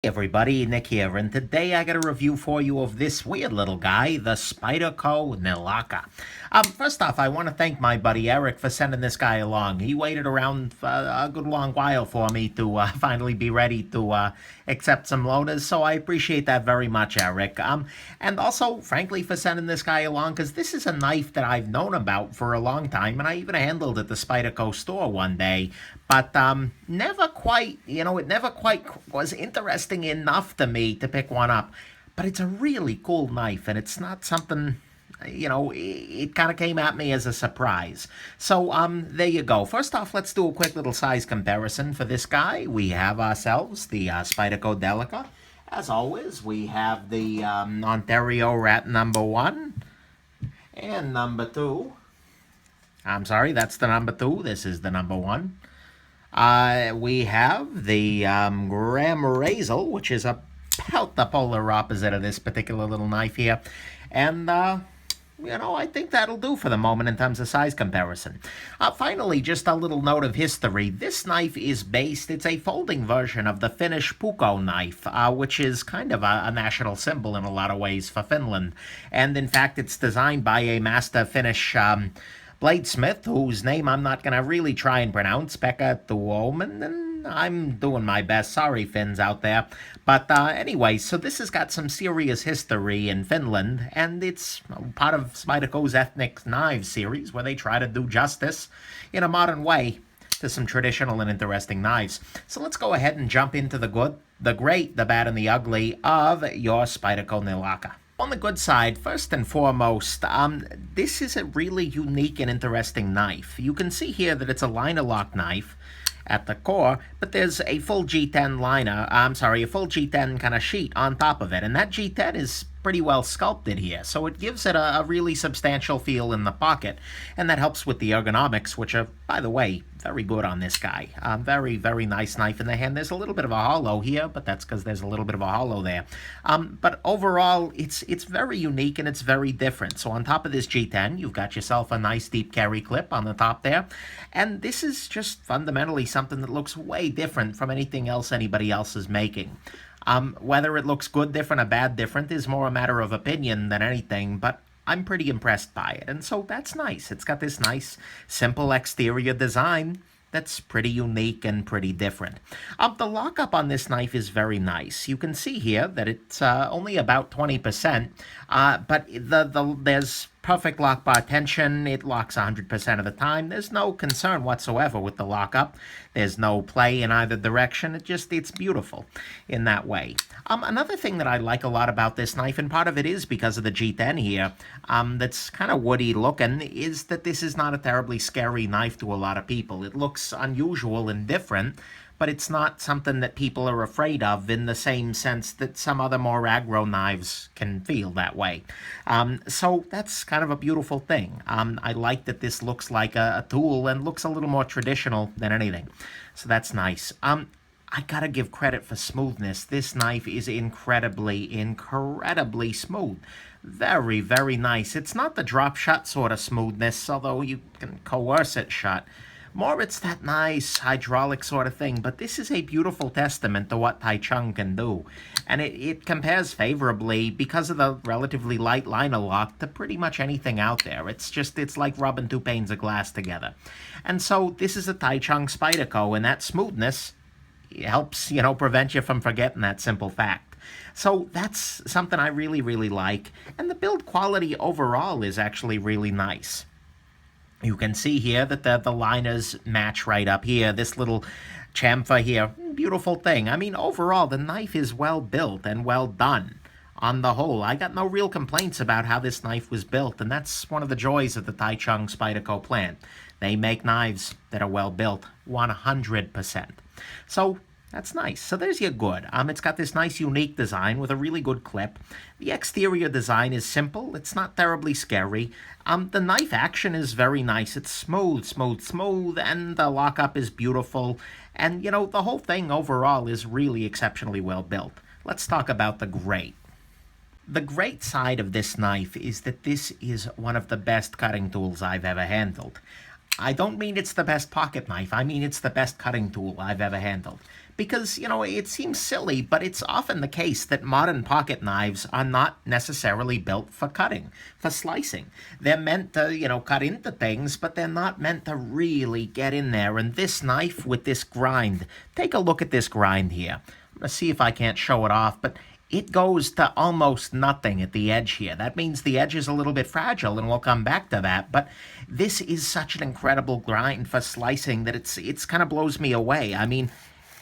Hey everybody, Nick here, and today I got a review for you of this weird little guy, the Spyderco Nilakka. First off, I want to thank my buddy Eric for sending this guy along. He waited around a good long while for me to finally be ready to accept some loaners, so I appreciate that very much, Eric. And also, frankly, for sending this guy along, because this is a knife that I've known about for a long time, and I even handled at the Spyderco store one day, but never quite, it never quite was interesting enough to me to pick one up. But it's a really cool knife, and it's not something, it kind of came at me as a surprise. So there you go. First off, let's do a quick little size comparison for this guy. We have ourselves the Spyderco Nilakka. As always, we have the Ontario Rat number 1 and number 2. I'm sorry, that's the number 2. This is the number 1. We have the Graham Razel, which is about the polar opposite of this particular little knife here. And, I think that'll do for the moment in terms of size comparison. Finally, just a little note of history. This knife is it's a folding version of the Finnish Puukko knife, which is kind of a national symbol in a lot of ways for Finland. And in fact, it's designed by a master Finnish bladesmith, whose name I'm not going to really try and pronounce, Pekka Tuomen, and I'm doing my best. Sorry, Finns out there. But anyway, so this has got some serious history in Finland, and it's part of Spyderco's Ethnic Knives series, where they try to do justice in a modern way to some traditional and interesting knives. So let's go ahead and jump into the good, the great, the bad, and the ugly of your Spyderco Nilakka. On the good side, first and foremost, this is a really unique and interesting knife. You can see here that it's a liner lock knife at the core, but there's a full G10 a full G10 kind of sheet on top of it, and that G10 is pretty well sculpted here, so it gives it a really substantial feel in the pocket, and that helps with the ergonomics, which are, by the way, very good on this guy. Very, very nice knife in the hand. There's a little bit of a hollow here, but that's because there's a little bit of a hollow there. But overall, it's very unique and it's very different. So on top of this G10, you've got yourself a nice deep carry clip on the top there, and this is just fundamentally something that looks way different from anything else anybody else is making. Whether it looks good different or bad different is more a matter of opinion than anything, but I'm pretty impressed by it, and so that's nice. It's got this nice, simple exterior design that's pretty unique and pretty different. The lockup on this knife is very nice. You can see here that it's only about 20%, but there's perfect lock bar tension. It locks 100% of the time. There's no concern whatsoever with the lockup. There's no play in either direction. It's beautiful in that way. Another thing that I like a lot about this knife, and part of it is because of the G10 here, that's kind of woody looking, is that this is not a terribly scary knife to a lot of people. It looks unusual and different, but it's not something that people are afraid of in the same sense that some other more aggro knives can feel that way. So that's kind of a beautiful thing. I like that this looks like a tool and looks a little more traditional than anything. So that's nice. I gotta give credit for smoothness. This knife is incredibly, incredibly smooth. Very, very nice. It's not the drop shot sort of smoothness, although you can coerce it shut. More, it's that nice hydraulic sort of thing, but this is a beautiful testament to what Tai Chung can do. And it compares favorably, because of the relatively light liner lock, to pretty much anything out there. It's like rubbing two panes of glass together. And so this is a Tai Chung Spyderco, and that smoothness helps, prevent you from forgetting that simple fact. So that's something I really, really like. And the build quality overall is actually really nice. You can see here that the liners match right up here. This little chamfer here, beautiful thing. I mean, overall, the knife is well built and well done. On the whole, I got no real complaints about how this knife was built, and that's one of the joys of the Tai Chung Spyderco plant. They make knives that are well built, 100%. So that's nice. So there's your good. It's got this nice unique design with a really good clip. The exterior design is simple. It's not terribly scary. The knife action is very nice. It's smooth, smooth, smooth, and the lockup is beautiful. And, the whole thing overall is really exceptionally well built. Let's talk about the great. The great side of this knife is that this is one of the best cutting tools I've ever handled. I don't mean it's the best pocket knife. I mean it's the best cutting tool I've ever handled. because, it seems silly, but it's often the case that modern pocket knives are not necessarily built for cutting, for slicing. They're meant to, cut into things, but they're not meant to really get in there. And this knife with this grind, take a look at this grind here. I'm going to see if I can't show it off, but it goes to almost nothing at the edge here. That means the edge is a little bit fragile, and we'll come back to that. But this is such an incredible grind for slicing that it's kind of blows me away. I mean,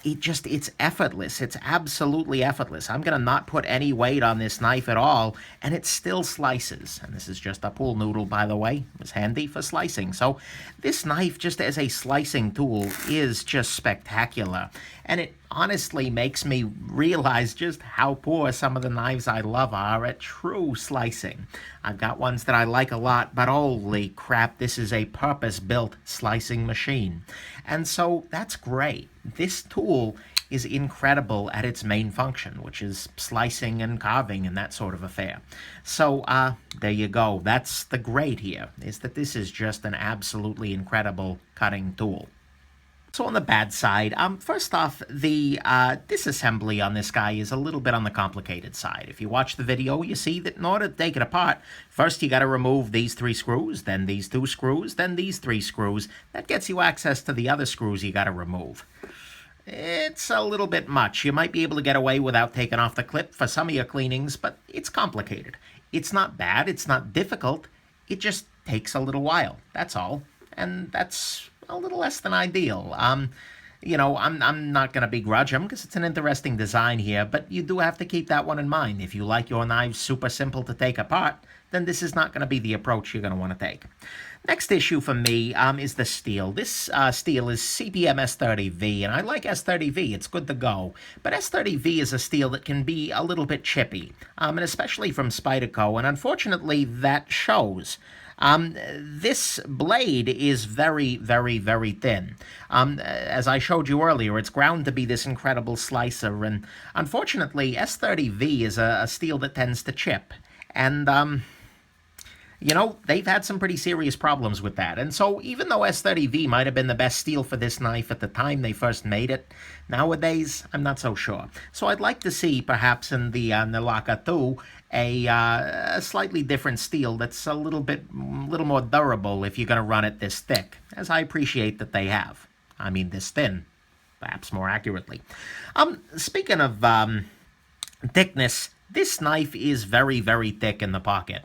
it's effortless. It's absolutely effortless. I'm going to not put any weight on this knife at all, and it still slices. And this is just a pool noodle, by the way. It's handy for slicing. So this knife, just as a slicing tool, is just spectacular. And it honestly makes me realize just how poor some of the knives I love are at true slicing. I've got ones that I like a lot, but holy crap, this is a purpose-built slicing machine. And so that's great. This tool is incredible at its main function, which is slicing and carving and that sort of affair. So there you go. That's the great here, is that this is just an absolutely incredible cutting tool. So on the bad side, first off, the disassembly on this guy is a little bit on the complicated side. If you watch the video, you see that in order to take it apart, first you got to remove these 3 screws, then these 2 screws, then these 3 screws. That gets you access to the other screws you got to remove. It's a little bit much. You might be able to get away without taking off the clip for some of your cleanings, but it's complicated. It's not bad, it's not difficult, it just takes a little while, that's all. And that's a little less than ideal. I'm not going to begrudge them because it's an interesting design here, but you do have to keep that one in mind. If you like your knives super simple to take apart, then this is not going to be the approach you're going to want to take. Next issue for me is the steel. This steel is CBM S30V, and I like S30V. It's good to go. But S30V is a steel that can be a little bit chippy, and especially from Spyderco, and unfortunately that shows. This blade is very, very, very thin. As I showed you earlier, it's ground to be this incredible slicer, and unfortunately, S30V is a steel that tends to chip. And, they've had some pretty serious problems with that. And so even though S30V might have been the best steel for this knife at the time they first made it, nowadays, I'm not so sure. So I'd like to see, perhaps in the Nilakka 2, a slightly different steel that's a little more durable if you're going to run it this thick, as I appreciate that they have. I mean, this thin, perhaps more accurately. Speaking of thickness, this knife is very, very thick in the pocket.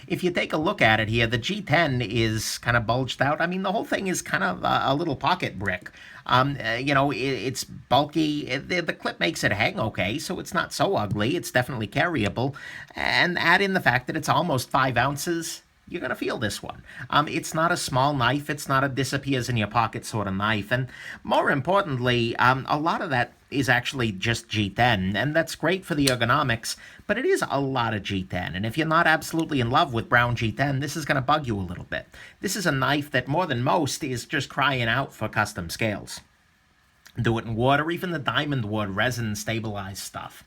If you take a look at it here, the G10 is kind of bulged out. I mean, the whole thing is kind of a little pocket brick. It's bulky. The clip makes it hang okay, so it's not so ugly. It's definitely carryable. And add in the fact that it's almost 5 ounces, you're going to feel this one. It's not a small knife. It's not a disappears in your pocket sort of knife. And more importantly, a lot of that is actually just G10, and that's great for the ergonomics, but it is a lot of G10. And if you're not absolutely in love with brown G10, this is going to bug you a little bit. This is a knife that more than most is just crying out for custom scales. Do it in wood or even the diamond wood resin stabilized stuff.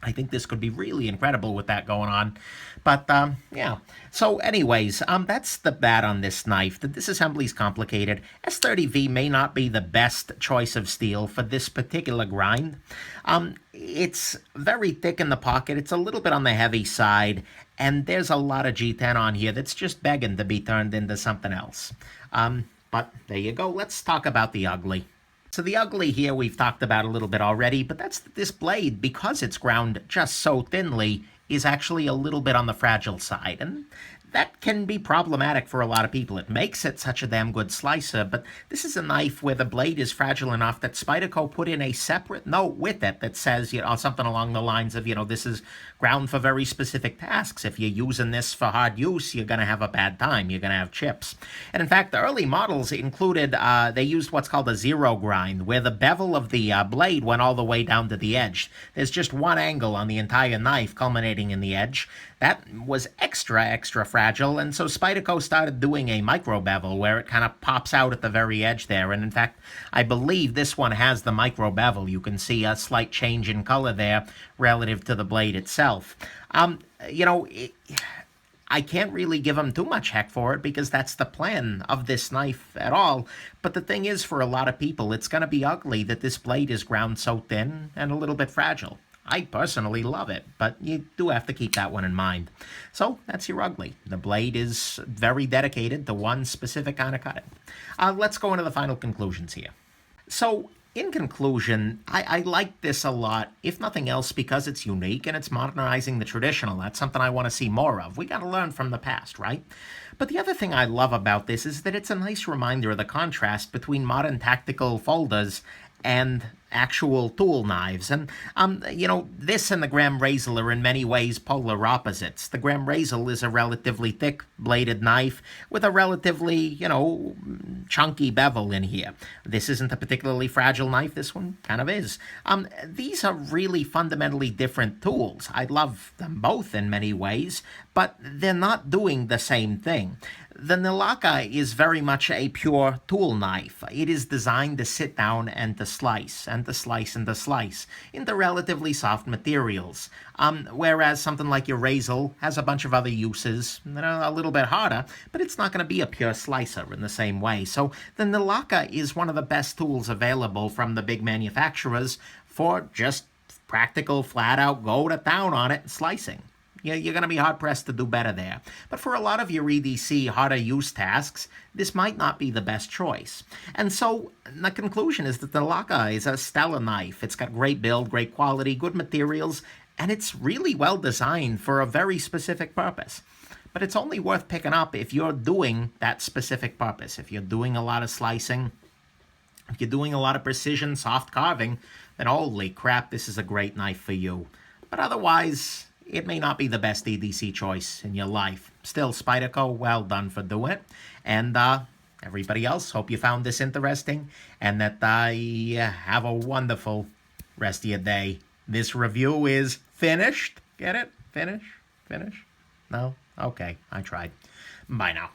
I think this could be really incredible with that going on. But, yeah. So, anyways, that's the bad on this knife. The disassembly is complicated. S30V may not be the best choice of steel for this particular grind. It's very thick in the pocket. It's a little bit on the heavy side. And there's a lot of G10 on here that's just begging to be turned into something else. But there you go. Let's talk about the ugly. So the ugly here we've talked about a little bit already, but that's this blade, because it's ground just so thinly, is actually a little bit on the fragile side. And that can be problematic for a lot of people. It makes it such a damn good slicer, but this is a knife where the blade is fragile enough that Spyderco put in a separate note with it that says, something along the lines of, this is ground for very specific tasks. If you're using this for hard use, you're going to have a bad time. You're going to have chips. And in fact, the early models included, they used what's called a zero grind, where the bevel of the blade went all the way down to the edge. There's just one angle on the entire knife culminating in the edge. That was extra fragile, and so Spyderco started doing a micro bevel where it kind of pops out at the very edge there. And in fact, I believe this one has the micro bevel. You can see a slight change in color there relative to the blade itself. I can't really give them too much heck for it because that's the plan of this knife at all. But the thing is, for a lot of people, it's going to be ugly that this blade is ground so thin and a little bit fragile. I personally love it, but you do have to keep that one in mind. So that's your ugly. The blade is very dedicated to one specific kind of cutting. Let's go into the final conclusions here. So, in conclusion, I like this a lot, if nothing else, because it's unique and it's modernizing the traditional. That's something I want to see more of. We got to learn from the past, right? But the other thing I love about this is that it's a nice reminder of the contrast between modern tactical folders and actual tool knives. And, this and the Graham Razor are in many ways polar opposites. The Graham Razor is a relatively thick-bladed knife with a relatively, chunky bevel in here. This isn't a particularly fragile knife. This one kind of is. These are really fundamentally different tools. I love them both in many ways, but they're not doing the same thing. The Nilakka is very much a pure tool knife. It is designed to sit down and to slice, and to slice, and to slice into relatively soft materials. Whereas something like your Razor has a bunch of other uses that are a little bit harder, but it's not going to be a pure slicer in the same way. So the Nilakka is one of the best tools available from the big manufacturers for just practical, flat-out, go to town on it, slicing. You're going to be hard-pressed to do better there. But for a lot of your EDC harder-use tasks, this might not be the best choice. And so the conclusion is that the Nilakka is a stellar knife. It's got great build, great quality, good materials, and it's really well designed for a very specific purpose. But it's only worth picking up if you're doing that specific purpose. If you're doing a lot of slicing, if you're doing a lot of precision, soft carving, then holy crap, this is a great knife for you. But otherwise, it may not be the best EDC choice in your life. Still, Spyderco, well done for doing it. And everybody else, hope you found this interesting and that you have a wonderful rest of your day. This review is finished. Get it? Finish? No? Okay, I tried. Bye now.